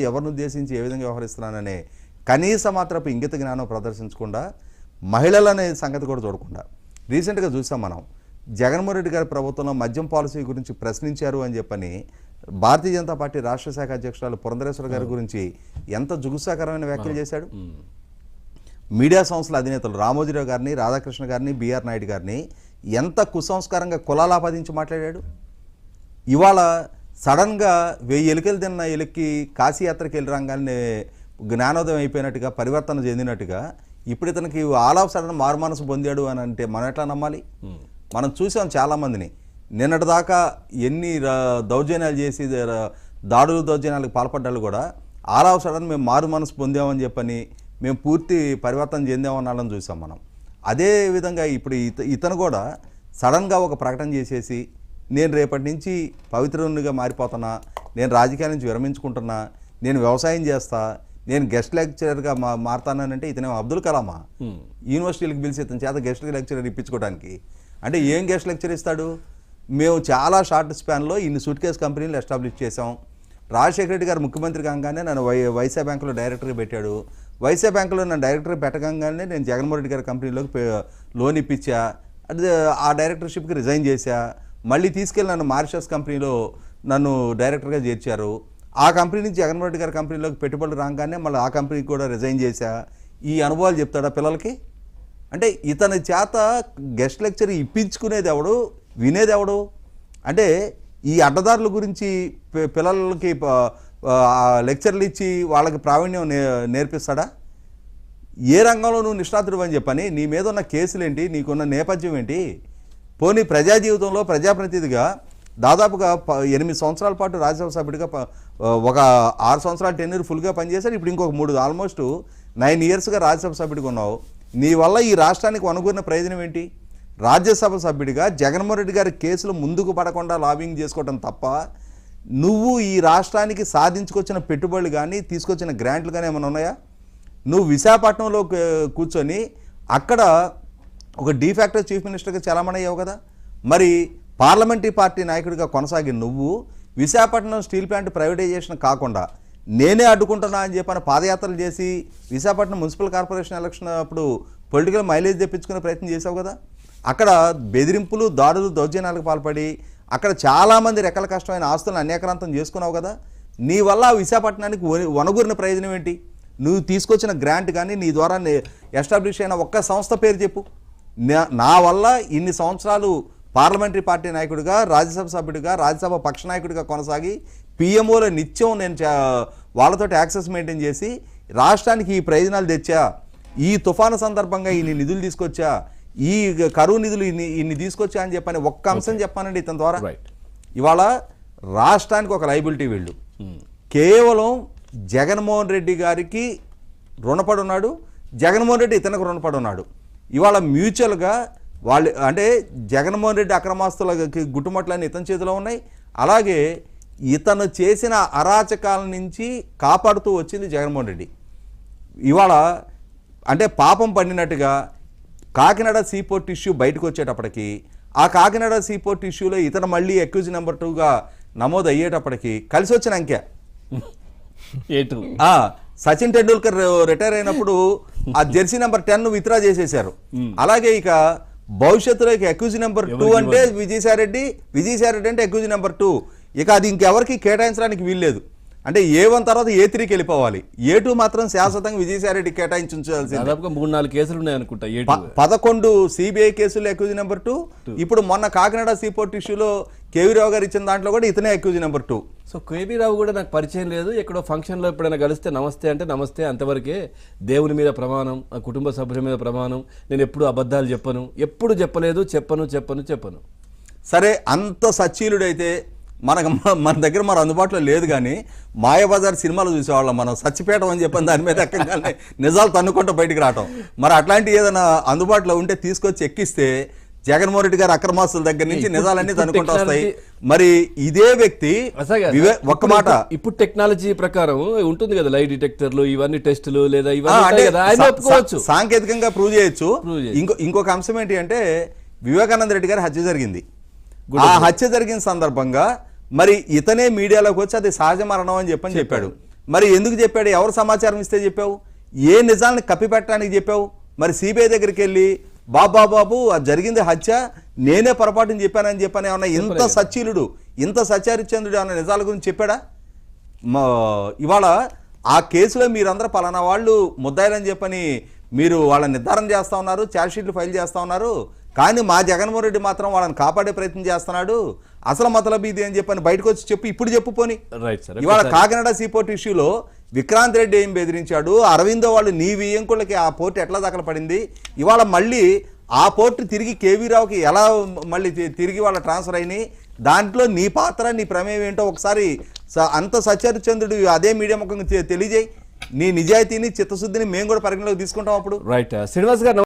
ఎవరిని ఉద్దేశించి ఏ విధంగా వ్యవహరిస్తున్నాననే కనీస మాత్రపు ఇంగిత జ్ఞానం ప్రదర్శించకుండా మహిళలనే సంగతి కూడా చూడకుండా రీసెంట్గా చూసాం మనం జగన్మోహన్ రెడ్డి గారి ప్రభుత్వంలో మద్యం పాలసీ గురించి ప్రశ్నించారు అని చెప్పని భారతీయ జనతా పార్టీ రాష్ట్ర శాఖ అధ్యక్షురాలు పురంధరేశ్వర గారి గురించి ఎంత జుగుప్సాకరమైన వ్యాఖ్యలు చేశాడు. మీడియా సంస్థల అధినేతలు రామోజీరావు గారిని, రాధాకృష్ణ గారిని, బిఆర్ నాయుడు గారిని ఎంత కుసంస్కారంగా కులాలాపాదించి మాట్లాడాడు. ఇవాళ సడన్గా 1000 ఎలుకలు తిన్న ఎలుక్కి కాశీయాత్రకి వెళ్ళి రాగానే జ్ఞానోదయం అయిపోయినట్టుగా, పరివర్తన చెందినట్టుగా ఇప్పుడు ఇతనికి ఆల్ ఆఫ్ సడన్ మారు మనసు పొందాడు అని అంటే మనం ఎట్లా నమ్మాలి? మనం చూసాం చాలామందిని నిన్నటి దాకా ఎన్ని దౌర్జన్యాలు చేసి దాడులు దౌర్జన్యాలకు పాల్పడ్డాలు కూడా ఆల్ ఆఫ్ సడన్ మేము మారు మనసు పొందామని చెప్పని మేము పూర్తి పరివర్తన చెందామన్నాళ్ళని చూసాం మనం. అదే విధంగా ఇప్పుడు ఇతను కూడా సడన్గా ఒక ప్రకటన చేసేసి నేను రేపటి నుంచి పవిత్రునిగా మారిపోతున్నా, నేను రాజకీయాల నుంచి విరమించుకుంటున్నా, నేను వ్యవసాయం చేస్తా, నేను గెస్ట్ లెక్చరర్గా మారుతానంటే ఇతనే అబ్దుల్ కలామా యూనివర్సిటీలకు పిలిచి ఇతని చేత గెస్ట్ లెక్చరర్ ఇప్పించుకోవడానికి. అంటే ఏం గెస్ట్ లెక్చర్ ఇస్తాడు? మేము చాలా షార్ట్ స్పాన్లో ఇన్ని సూట్ కేస్ కంపెనీలు ఎస్టాబ్లిష్ చేసాం. రాజశేఖర రెడ్డి గారు ముఖ్యమంత్రి కాగానే నన్ను వైసా బ్యాంకులో డైరెక్టర్గా పెట్టాడు. వైసా బ్యాంకులో నన్ను డైరెక్టర్గా పెట్టగానే నేను జగన్మోహన్ రెడ్డి గారి కంపెనీలోకి లోన్ ఇప్పించా, అది ఆ డైరెక్టర్షిప్కి రిజైన్ చేశా. మళ్ళీ తీసుకెళ్ళి నన్ను మారిషస్ కంపెనీలో నన్ను డైరెక్టర్గా చేర్చారు. ఆ కంపెనీ నుంచి జగన్మోహన్ రెడ్డి గారి కంపెనీలోకి పెట్టుబడులు రాగానే మళ్ళీ ఆ కంపెనీకి కూడా రిజైన్ చేశా. ఈ అనుభవాలు చెప్తాడా పిల్లలకి? అంటే ఇతని చేత గెస్ట్ లెక్చర్ ఇప్పించుకునేది ఎవడు, వినేది ఎవడు? అంటే ఈ అడ్డదారుల గురించి పిల్లలకి లెక్చర్లు ఇచ్చి వాళ్ళకి ప్రావీణ్యం నేర్పిస్తాడా? ఏ రంగంలో నువ్వు నిష్ణాతుడు అని చెప్పని నీ మీద ఉన్న కేసులేంటి, నీకున్న నేపథ్యం ఏంటి? పోనీ ప్రజా జీవితంలో ప్రజాప్రతినిధిగా దాదాపుగా 8 సంవత్సరాల పాటు రాజ్యసభ సభ్యుడిగా ఒక 6 సంవత్సరాల టెన్యూర్ ఫుల్గా పనిచేశాడు. ఇప్పుడు ఇంకొక 3 ఆల్మోస్ట్ 9 ఇయర్స్గా రాజ్యసభ సభ్యుడిగా ఉన్నావు. నీ వల్ల ఈ రాష్ట్రానికి అనుగుణ ప్రయోజనం ఏంటి? రాజ్యసభ సభ్యుడిగా జగన్మోహన్ రెడ్డి గారి కేసులు ముందుకు పడకుండా లాబింగ్ చేసుకోవడం తప్ప నువ్వు ఈ రాష్ట్రానికి సాధించుకొచ్చిన పెట్టుబడులు కానీ తీసుకొచ్చిన గ్రాంట్లు కానీ ఏమైనా ఉన్నాయా? నువ్వు విశాఖపట్నంలో కూర్చొని అక్కడ ఒక డీఫాక్టో చీఫ్ మినిస్టర్గా చలామణి అయ్యావు కదా. మరి పార్లమెంటరీ పార్టీ నాయకుడిగా కొనసాగి నువ్వు విశాఖపట్నం స్టీల్ ప్లాంట్ ప్రైవేటైజేషన్ కాకుండా నేనే అడ్డుకుంటున్నా అని చెప్పని పాదయాత్రలు చేసి విశాఖపట్నం మున్సిపల్ కార్పొరేషన్ ఎలక్షన్ అప్పుడు పొలిటికల్ మైలేజ్ తెప్పించుకునే ప్రయత్నం చేసావు కదా. అక్కడ బెదిరింపులు, దాడులు, దౌర్జన్యాలకు పాల్పడి అక్కడ చాలామంది రెక్కల కష్టమైన ఆస్తులను అన్యాక్రాంతం చేసుకున్నావు కదా. నీ వల్ల విశాఖపట్నానికి వనగూరిన ప్రయోజనం ఏంటి? నువ్వు తీసుకొచ్చిన గ్రాంట్ కానీ నీ ద్వారా ఎస్టాబ్లిష్ అయిన ఒక్క సంస్థ పేరు చెప్పు. నా వల్ల ఇన్ని సంవత్సరాలు పార్లమెంటరీ పార్టీ నాయకుడిగా, రాజ్యసభ సభ్యుడిగా, రాజ్యసభ పక్ష నాయకుడిగా కొనసాగి పిఎంఓలో నిత్యం నేను వాళ్ళతోటి యాక్సెస్ మెయింటైన్ చేసి రాష్ట్రానికి ఈ ప్రయోజనాలు తెచ్చా, ఈ తుఫాను సందర్భంగా ఇన్ని నిధులు తీసుకొచ్చా, ఈ కరువు నిధులు ఇన్ని తీసుకొచ్చా అని చెప్పని ఒక్క అంశం చెప్పానండి ఇతని ద్వారా. ఇవాళ రాష్ట్రానికి ఒక లైబిలిటీ వీళ్ళు కేవలం జగన్మోహన్ రెడ్డి గారికి రుణపడి ఉన్నాడు, జగన్మోహన్ రెడ్డి ఇతనికి రుణపడి ఉన్నాడు. ఇవాళ మ్యూచువల్గా వాళ్ళు అంటే జగన్మోహన్ రెడ్డి అక్రమాస్తులకి గుట్టుమట్లన్నీ ఇతని చేతిలో ఉన్నాయి. అలాగే ఇతను చేసిన అరాచకాల నుంచి కాపాడుతూ వచ్చింది జగన్మోహన్ రెడ్డి. ఇవాళ అంటే పాపం పండినట్టుగా కాకినాడ సీపోర్ట్ ఇష్యూ బయటకు వచ్చేటప్పటికి ఆ కాకినాడ సీపోర్ట్ ఇష్యూలో ఇతను మళ్ళీ అక్యూజ్ నెంబర్ 2గా నమోదు అయ్యేటప్పటికి కలిసి వచ్చిన అంకె సచిన్ టెండూల్కర్ రిటైర్ అయినప్పుడు ఆ జెర్సీ నెంబర్ 10 విత్డ్రా చేసేశారు. అలాగే ఇక భవిష్యత్తులో ఇక అక్యూజ్ నెంబర్ 2 అంటే విజయసాయి రెడ్డి అంటే అక్యూజ్ నెంబర్ 2. ఇక అది ఇంకెవరికి కేటాయించడానికి వీల్లేదు. అంటే A1 తర్వాత A3కి వెళ్ళిపోవాలి. A2 మాత్రం శాశ్వతంగా విజయసాయి రెడ్డి కేటాయించాల్సింది. 3-4 కేసులు ఉన్నాయనుకుంటా. 11 సిబిఐ కేసులు అక్యూజ్ నెంబర్ 2. ఇప్పుడు మొన్న కాకినాడ సీపోర్ట్ ఇష్యూలో కేవీ రావు గారు ఇచ్చిన దాంట్లో కూడా ఇతనే అక్యూజ్ నెంబర్ 2. సో కేవీ రావు కూడా నాకు పరిచయం లేదు. ఎక్కడో ఫంక్షన్లో ఎప్పుడైనా కలిస్తే నమస్తే అంటే నమస్తే అంతవరకే. దేవుని మీద ప్రమాణం, కుటుంబ సభ్యుల మీద ప్రమాణం, నేను ఎప్పుడు అబద్ధాలు చెప్పను, ఎప్పుడు చెప్పలేదు, చెప్పను. సరే, అంత సచ్చీలుడైతే మన దగ్గర మరి అందుబాటులో లేదు. కానీ మాయాబజార్ సినిమాలు చూసేవాళ్ళం మనం, సచ్చిపేటం అని చెప్పని దాని మీద ఎక్కగానే నిజాలు తన్నుకుంటూ బయటికి రావటం. మరి అట్లాంటి ఏదైనా అందుబాటులో ఉంటే తీసుకొచ్చి ఎక్కిస్తే జగన్మోహన్ రెడ్డి గారి అక్రమాస్తుల దగ్గర నుంచి నిజాలన్నీ తన్నుకుంటూ వస్తాయి. మరి ఇదే వ్యక్తి ఒక్క మాట, ఇప్పుడు టెక్నాలజీ ప్రకారం ఉంటుంది కదా, లై డిటెక్టర్లు, ఇవన్నీ టెస్టులు లేదా ఇవన్నీ సాంకేతికంగా ప్రూవ్ చేయొచ్చు. ఇంకొక అంశం ఏంటి అంటే వివేకానంద రెడ్డి గారి హత్య జరిగింది. ఆ హత్య జరిగిన సందర్భంగా మరి ఇతనే మీడియాలోకి వచ్చి అది సహజ మరణం అని చెప్పాడు. మరి ఎందుకు చెప్పాడు? ఎవరు సమాచారం ఇస్తే చెప్పావు? ఏ నిజాలను కప్పిపెట్టడానికి చెప్పావు? మరి సిబిఐ దగ్గరికి వెళ్ళి బాబు అది జరిగింది హత్య, నేనే పొరపాటుని చెప్పానని చెప్పని ఏమన్నా ఇంత సచ్చీలుడు, ఇంత సచారిచంద్రుడు ఏమన్నా నిజాల గురించి చెప్పాడా? ఇవాళ ఆ కేసులో మీరందరూ పలానా వాళ్ళు ముద్దాయిలని చెప్పని మీరు వాళ్ళని నిర్ధారణ చేస్తూ ఉన్నారు, ఛార్జ్షీట్లు ఫైల్ చేస్తూ ఉన్నారు, కానీ మా జగన్మోహన్ రెడ్డి మాత్రం వాళ్ళని కాపాడే ప్రయత్నం చేస్తున్నాడు, అసలు మతలబ్ ఇది అని చెప్పని బయటకు వచ్చి చెప్పి ఇప్పుడు చెప్పు పోని. Right sir. ఇవాళ కాకినాడ సీపోర్ట్ ఇష్యూలో విక్రాంత్ రెడ్డి ఏం బెదిరించాడు, అరవిందో వాళ్ళు నీ వియ్యంకులకి ఆ పోర్టు ఎట్లా దఖలు పడింది, ఇవాళ మళ్ళీ ఆ పోర్టు తిరిగి కేవీ రావుకి ఎలా మళ్ళీ తిరిగి వాళ్ళ ట్రాన్స్ఫర్ అయినాయి, దాంట్లో నీ పాత్ర నీ ప్రమేయం ఏంటో ఒకసారి అంత సచరిచంద్రుడు అదే మీడియా ముఖంగా తెలియజేయి. నీ నిజాయితీని చిత్తశుద్ధిని మేము కూడా పరిగణలోకి తీసుకుంటాం అప్పుడు. రైట్ శ్రీనివాస్ గారు.